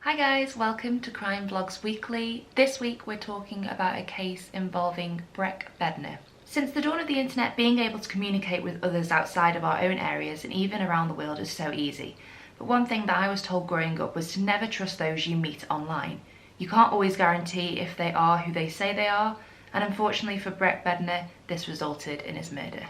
Hi guys, welcome to Crime Vlogs Weekly. This week we're talking about a case involving Breck Bednar. Since the dawn of the internet, being able to communicate with others outside of our own areas and even around the world is so easy. But one thing that I was told growing up was to never trust those you meet online. You can't always guarantee if they are who they say they are, and unfortunately for Breck Bednar, this resulted in his murder.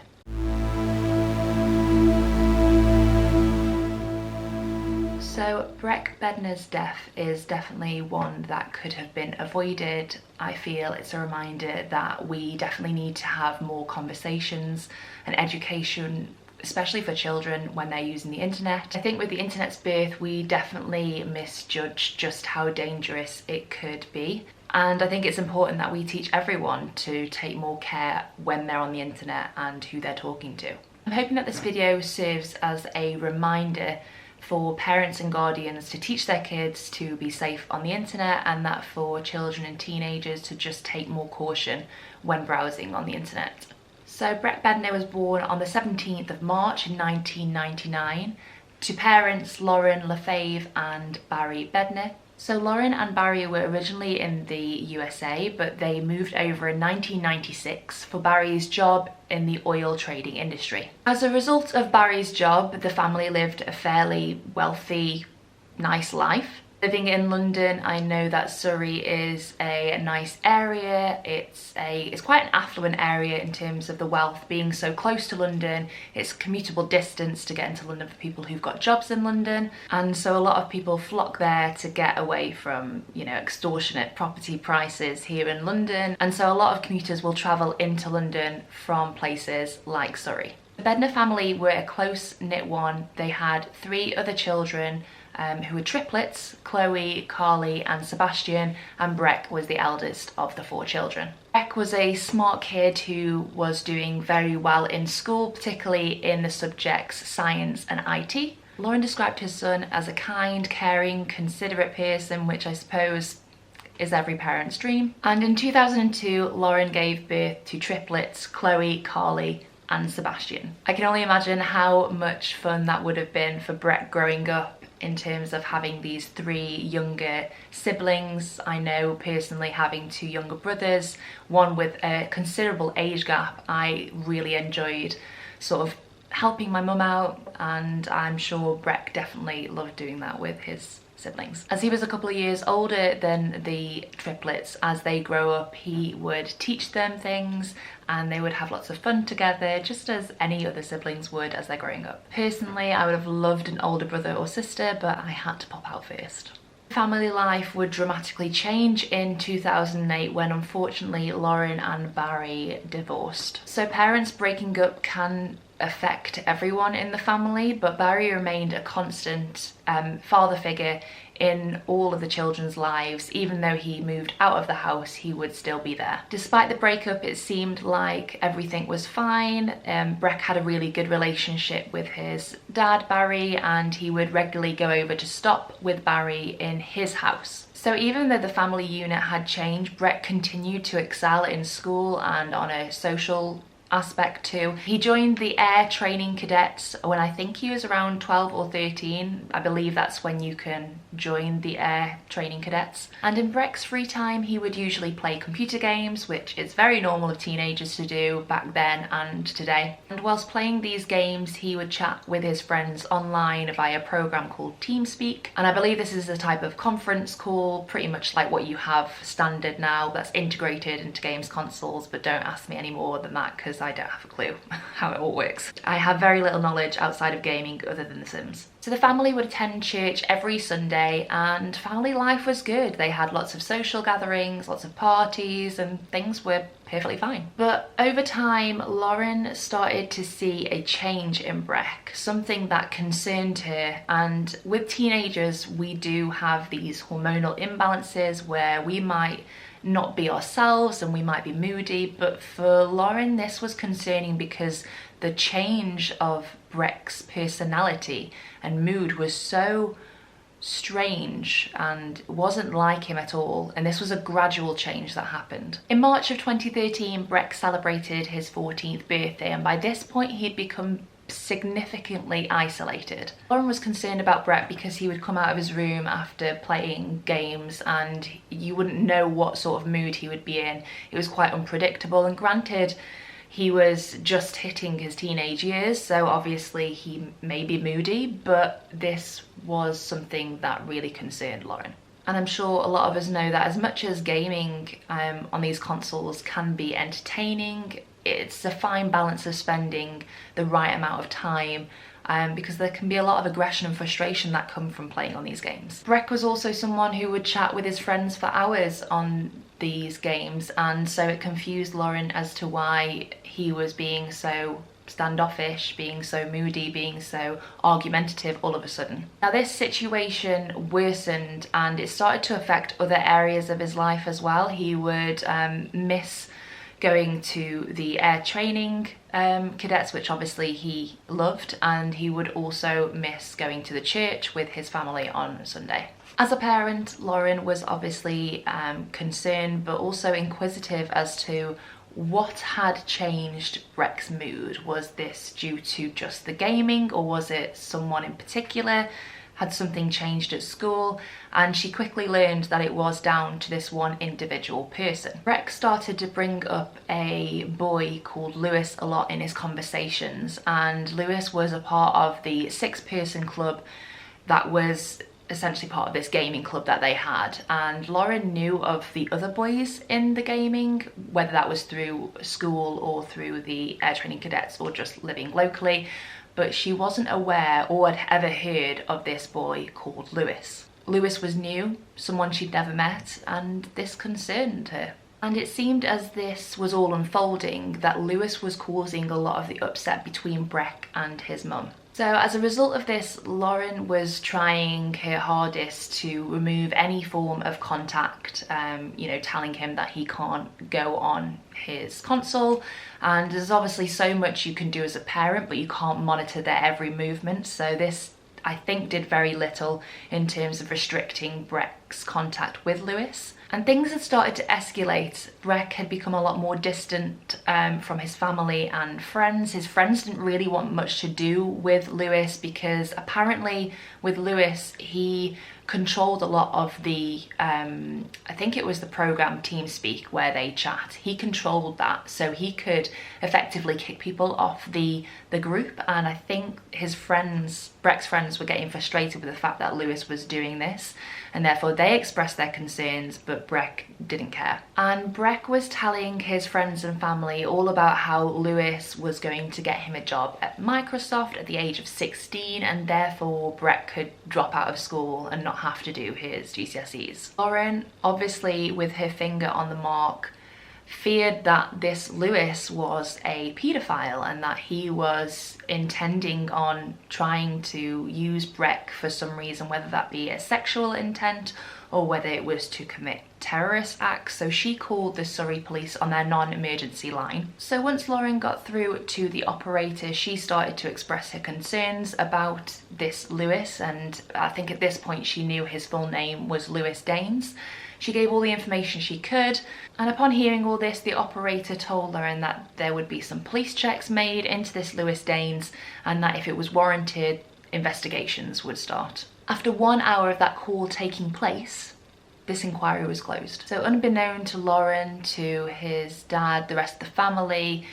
So Breck Bednar's death is definitely one that could have been avoided. I feel it's a reminder that we definitely need to have more conversations and education, especially for children when they're using the internet. I think with the internet's birth, we definitely misjudged just how dangerous it could be. And I think it's important that we teach everyone to take more care when they're on the internet and who they're talking to. I'm hoping that this video serves as a reminder for parents and guardians to teach their kids to be safe on the internet, and that for children and teenagers to just take more caution when browsing on the internet. So Breck Bednar was born on the 17th of March in 1999 to parents Lauren Lefebvre and Barry Bednar. So Lauren and Barry were originally in the USA, but they moved over in 1996 for Barry's job in the oil trading industry. As a result of Barry's job, the family lived a fairly wealthy, nice life. Living in London, I know that Surrey is a nice area. It's quite an affluent area in terms of the wealth being so close to London. It's commutable distance to get into London for people who've got jobs in London. And so a lot of people flock there to get away from, extortionate property prices here in London. And so a lot of commuters will travel into London from places like Surrey. The Bednar family were a close-knit one. They had 3 other children who were triplets, Chloe, Carly and Sebastian, and Breck was the eldest of the 4 children. Breck was a smart kid who was doing very well in school, particularly in the subjects science and IT. Lauren described his son as a kind, caring, considerate person, which I suppose is every parent's dream. And in 2002, Lauren gave birth to triplets, Chloe, Carly and Sebastian. I can only imagine how much fun that would have been for Breck growing up in terms of having these 3 younger siblings. I know personally, having 2 younger brothers, one with a considerable age gap, I really enjoyed sort of helping my mum out, and I'm sure Breck definitely loved doing that with his siblings. As he was a couple of years older than the triplets, as they grow up, he would teach them things and they would have lots of fun together, just as any other siblings would as they're growing up. Personally, I would have loved an older brother or sister, but I had to pop out first. Family life would dramatically change in 2008 when unfortunately Lauren and Barry divorced. So parents breaking up can affect everyone in the family, but Barry remained a constant father figure in all of the children's lives. Even though he moved out of the house, he would still be there. Despite the breakup, it seemed like everything was fine. Breck had a really good relationship with his dad, Barry, and he would regularly go over to stop with Barry in his house. So even though the family unit had changed, Breck continued to excel in school and on a social aspect too. He joined the Air Training Cadets when I think he was around 12 or 13. I believe that's when you can join the Air Training Cadets. And in Breck's free time, he would usually play computer games, which is very normal of teenagers to do back then and today. And whilst playing these games, he would chat with his friends online via a program called TeamSpeak. And I believe this is a type of conference call, pretty much like what you have standard now, that's integrated into games consoles, but don't ask me any more than that because I don't have a clue how it all works. I have very little knowledge outside of gaming other than The Sims. So the family would attend church every Sunday and family life was good. They had lots of social gatherings, lots of parties, and things were perfectly fine. But over time, Lauren started to see a change in Breck, something that concerned her. And with teenagers, we do have these hormonal imbalances where we might not be ourselves and we might be moody, but for Lauren this was concerning because the change of Breck's personality and mood was so strange and wasn't like him at all, and this was a gradual change that happened. In March of 2013, Breck celebrated his 14th birthday, and by this point he'd become significantly isolated. Lauren was concerned about Breck because he would come out of his room after playing games and you wouldn't know what sort of mood he would be in. It was quite unpredictable, and granted, he was just hitting his teenage years, so obviously he may be moody, but this was something that really concerned Lauren. And I'm sure a lot of us know that as much as gaming on these consoles can be entertaining, it's a fine balance of spending the right amount of time, because there can be a lot of aggression and frustration that come from playing on these games. Breck was also someone who would chat with his friends for hours on these games, and so it confused Lauren as to why he was being so standoffish, being so moody, being so argumentative all of a sudden. Now this situation worsened and it started to affect other areas of his life as well. He would miss going to the air training cadets, which obviously he loved, and he would also miss going to the church with his family on Sunday. As a parent, Lauren was obviously concerned but also inquisitive as to what had changed Breck's mood. Was this due to just the gaming, or was it someone in particular? Had something changed at school? And she quickly learned that it was down to this one individual person. Breck started to bring up a boy called Lewis a lot in his conversations, and Lewis was a part of the 6-person club that was essentially part of this gaming club that they had, and Lauren knew of the other boys in the gaming, whether that was through school or through the air training cadets or just living locally, but she wasn't aware or had ever heard of this boy called Lewis. Lewis was new, someone she'd never met, and this concerned her. And it seemed as this was all unfolding that Lewis was causing a lot of the upset between Breck and his mum. So as a result of this, Lauren was trying her hardest to remove any form of contact, telling him that he can't go on his console. And there's obviously so much you can do as a parent, but you can't monitor their every movement. So this, I think, did very little in terms of restricting Breck's contact with Lewis. And things had started to escalate. Breck had become a lot more distant from his family and friends. His friends didn't really want much to do with Lewis because apparently with Lewis, he controlled a lot of the, I think it was the program TeamSpeak where they chat. He controlled that, so he could effectively kick people off the group, and I think his friends, Breck's friends, were getting frustrated with the fact that Lewis was doing this, and therefore they expressed their concerns, but Breck didn't care. And Breck was telling his friends and family all about how Lewis was going to get him a job at Microsoft at the age of 16, and therefore Breck could drop out of school and not have to do his GCSEs. Lauren, obviously with her finger on the mark, feared that this Lewis was a paedophile and that he was intending on trying to use Breck for some reason, whether that be a sexual intent or whether it was to commit terrorist acts. So she called the Surrey police on their non-emergency line. So once Lauren got through to the operator, she started to express her concerns about this Lewis, and I think at this point she knew his full name was Lewis Daines. She gave all the information she could, and upon hearing all this, the operator told Lauren that there would be some police checks made into this Lewis Daines, and that if it was warranted, investigations would start. After 1 hour of that call taking place, this inquiry was closed. So unbeknown to Lauren, to his dad, the rest of the family,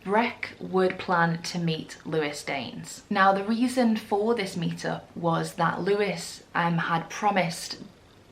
Breck would plan to meet Lewis Daines. Now the reason for this meetup was that Lewis had promised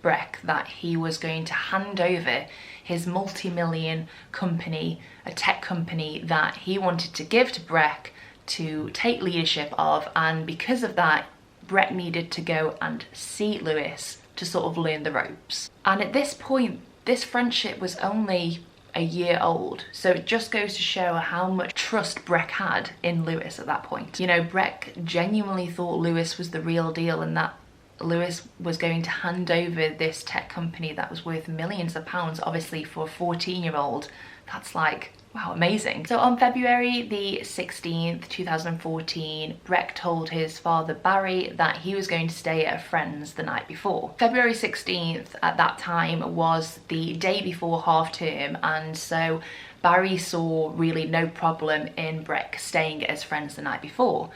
Breck that he was going to hand over his multi-million company, a tech company that he wanted to give to Breck to take leadership of, and because of that, Breck needed to go and see Lewis to sort of learn the ropes. And at this point, this friendship was only a year old, so it just goes to show how much trust Breck had in Lewis at that point. You know, Breck genuinely thought Lewis was the real deal and that Lewis was going to hand over this tech company that was worth millions of pounds. Obviously for a 14-year-old, that's like Wow, amazing. So on February the 16th, 2014, Breck told his father Barry that he was going to stay at a friend's the night before. February 16th at that time was the day before half term, and so Barry saw really no problem in Breck staying at his friend's the night before.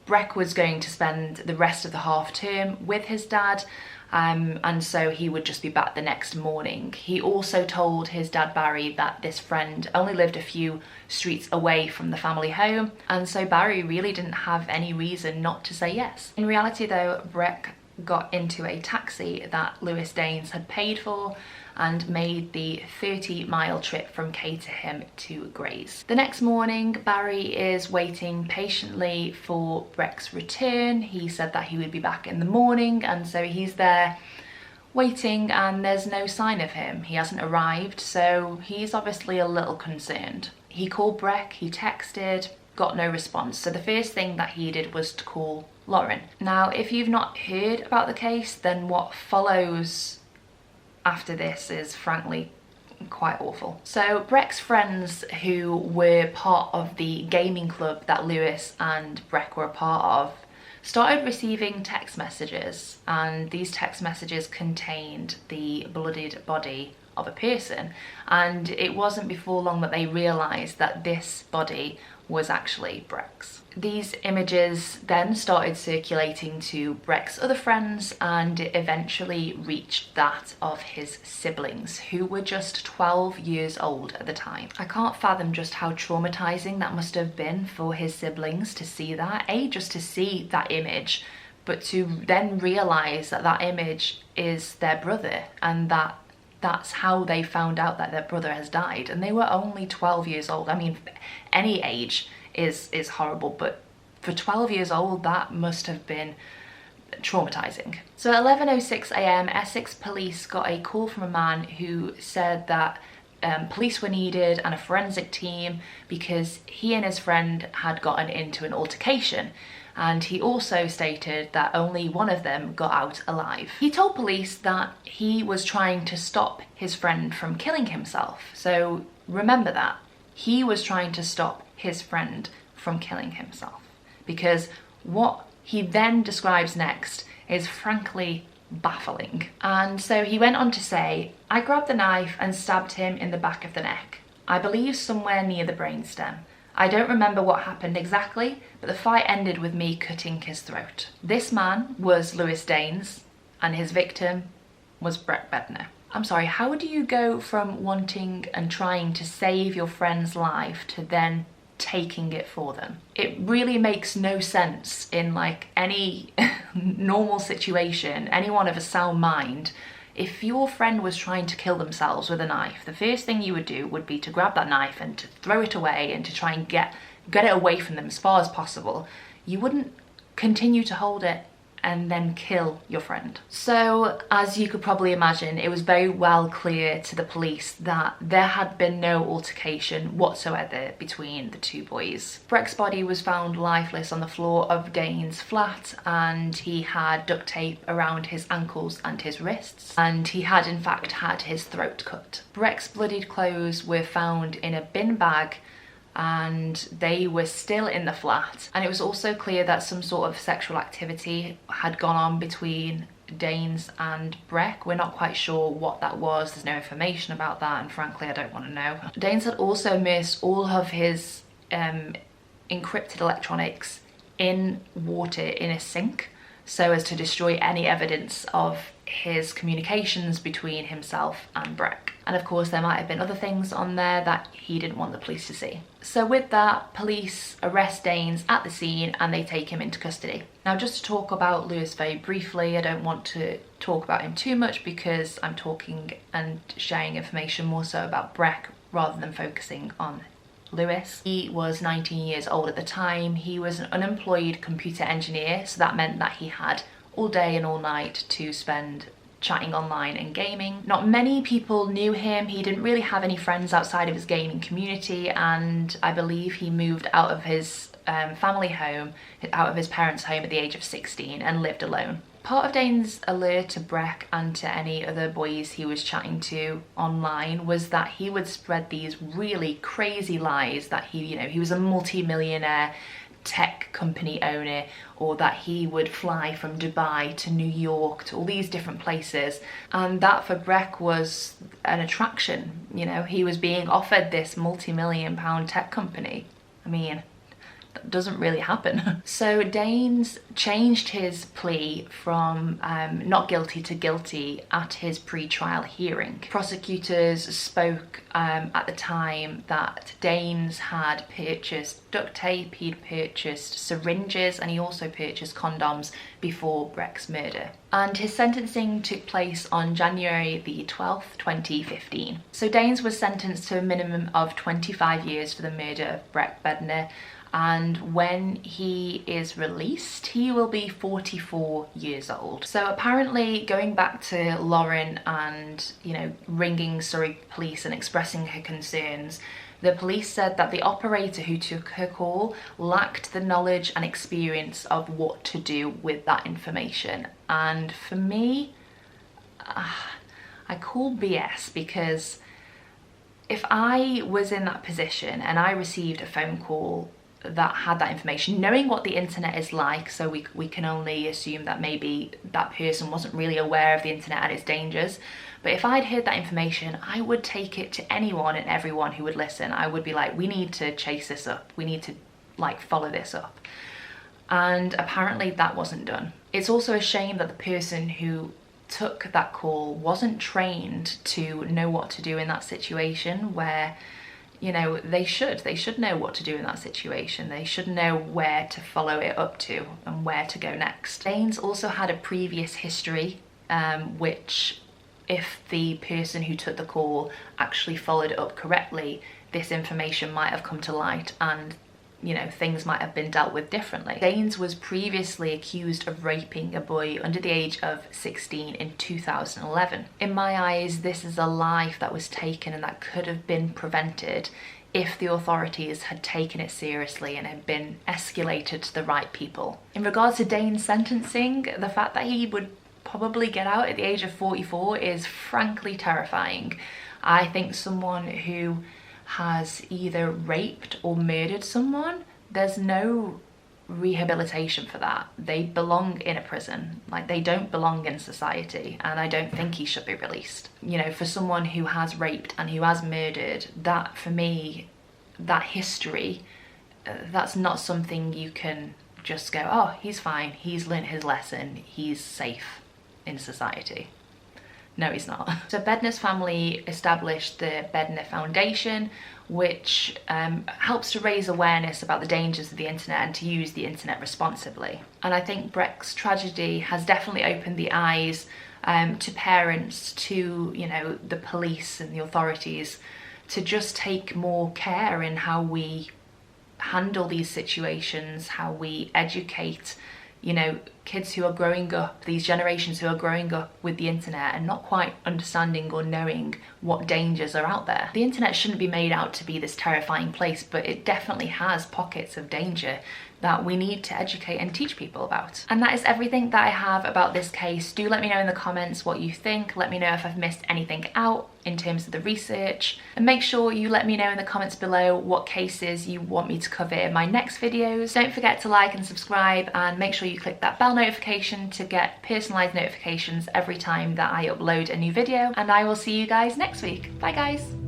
Breck was going to spend the rest of the half term with his dad, and so he would just be back the next morning. He also told his dad Barry that this friend only lived a few streets away from the family home, and so Barry really didn't have any reason not to say yes. In reality though, Breck got into a taxi that Lewis Danes had paid for and made the 30-mile trip from Caterham to Grays. The next morning, Barry is waiting patiently for Breck's return. He said that he would be back in the morning, and so he's there waiting and there's no sign of him. He hasn't arrived, so he's obviously a little concerned. He called Breck, he texted, got no response. So the first thing that he did was to call Lauren. Now, if you've not heard about the case, then what follows after this is frankly quite awful. So Breck's friends, who were part of the gaming club that Lewis and Breck were a part of, started receiving text messages, and these text messages contained the bloodied body of a person, and it wasn't before long that they realised that this body was actually Breck's. These images then started circulating to Breck's other friends and it eventually reached that of his siblings, who were just 12 years old at the time. I can't fathom just how traumatizing that must have been for his siblings to see that. Just to see that image, but to then realize that that image is their brother, and that's how they found out that their brother has died, and they were only 12 years old. I mean, any age is horrible, but for 12 years old, that must have been traumatizing. So at 11:06 a.m, Essex police got a call from a man who said that police were needed and a forensic team because he and his friend had gotten into an altercation. And he also stated that only one of them got out alive. He told police that he was trying to stop his friend from killing himself. So remember that. He was trying to stop his friend from killing himself, because what he then describes next is frankly baffling. And so he went on to say, "I grabbed the knife and stabbed him in the back of the neck. I believe somewhere near the brainstem. I don't remember what happened exactly, but the fight ended with me cutting his throat." This man was Lewis Danes, and his victim was Breck Bednar. I'm sorry, how do you go from wanting and trying to save your friend's life to then taking it for them? It really makes no sense in like any normal situation, anyone of a sound mind. If your friend was trying to kill themselves with a knife, the first thing you would do would be to grab that knife and to throw it away and to try and get it away from them as far as possible. You wouldn't continue to hold it and then kill your friend. So, as you could probably imagine, it was very well clear to the police that there had been no altercation whatsoever between the two boys. Breck's body was found lifeless on the floor of Dane's flat, and he had duct tape around his ankles and his wrists, and he had in fact had his throat cut. Breck's bloodied clothes were found in a bin bag, and they were still in the flat. And it was also clear that some sort of sexual activity had gone on between Danes and Breck. We're not quite sure what that was. There's no information about that, and frankly, I don't want to know. Danes had also immersed all of his encrypted electronics in water in a sink, so as to destroy any evidence of his communications between himself and Breck. And of course, there might have been other things on there that he didn't want the police to see. So with that, police arrest Danes at the scene and they take him into custody. Now, just to talk about Lewis very briefly, I don't want to talk about him too much because I'm talking and sharing information more so about Breck rather than focusing on Lewis. He was 19 years old at the time. He was an unemployed computer engineer, so that meant that he had all day and all night to spend chatting online and gaming. Not many people knew him. He didn't really have any friends outside of his gaming community, and I believe he moved out of his family home, out of his parents' home at the age of 16 and lived alone. Part of Dane's allure to Breck and to any other boys he was chatting to online was that he would spread these really crazy lies that he was a multi-millionaire tech company owner, or that he would fly from Dubai to New York to all these different places, and that for Breck was an attraction. He was being offered this multi-million pound tech company. I mean, that doesn't really happen. So Danes changed his plea from not guilty to guilty at his pre-trial hearing. Prosecutors spoke at the time that Danes had purchased duct tape, he'd purchased syringes, and he also purchased condoms before Breck's murder. And his sentencing took place on January the 12th, 2015. So Danes was sentenced to a minimum of 25 years for the murder of Breck Bednar, and when he is released, he will be 44 years old. So apparently, going back to Lauren and, ringing Surrey police and expressing her concerns, the police said that the operator who took her call lacked the knowledge and experience of what to do with that information. And for me, I call BS, because if I was in that position and I received a phone call that had that information, knowing what the internet is like, so we can only assume that maybe that person wasn't really aware of the internet and its dangers, but if I'd heard that information, I would take it to anyone and everyone who would listen. I would be like, we need to chase this up, we need to follow this up. And apparently that wasn't done. It's also a shame that the person who took that call wasn't trained to know what to do in that situation, where they should know what to do in that situation. They should know where to follow it up to and where to go next. Danes also had a previous history, which, if the person who took the call actually followed it up correctly, this information might have come to light, and things might have been dealt with differently. Danes was previously accused of raping a boy under the age of 16 in 2011. In my eyes, this is a life that was taken and that could have been prevented if the authorities had taken it seriously and had been escalated to the right people. In regards to Dane's sentencing, the fact that he would probably get out at the age of 44 is frankly terrifying. I think someone who has either raped or murdered someone, there's no rehabilitation for that. They belong in a prison. They don't belong in society, and I don't think he should be released. For someone who has raped and who has murdered, that, for me, that history, that's not something you can just go, oh, he's fine, he's learnt his lesson, he's safe in society. No, he's not. So Bednar's family established the Bednar Foundation, which helps to raise awareness about the dangers of the internet and to use the internet responsibly. And I think Breck's tragedy has definitely opened the eyes to parents, to the police and the authorities, to just take more care in how we handle these situations, how we educate kids who are growing up, these generations who are growing up with the internet and not quite understanding or knowing what dangers are out there. The internet shouldn't be made out to be this terrifying place, but it definitely has pockets of danger that we need to educate and teach people about. And that is everything that I have about this case. Do let me know in the comments what you think. Let me know if I've missed anything out in terms of the research, and make sure you let me know in the comments below what cases you want me to cover in my next videos. Don't forget to like and subscribe, and make sure you click that bell notification to get personalized notifications every time that I upload a new video, and I will see you guys next week. Bye guys.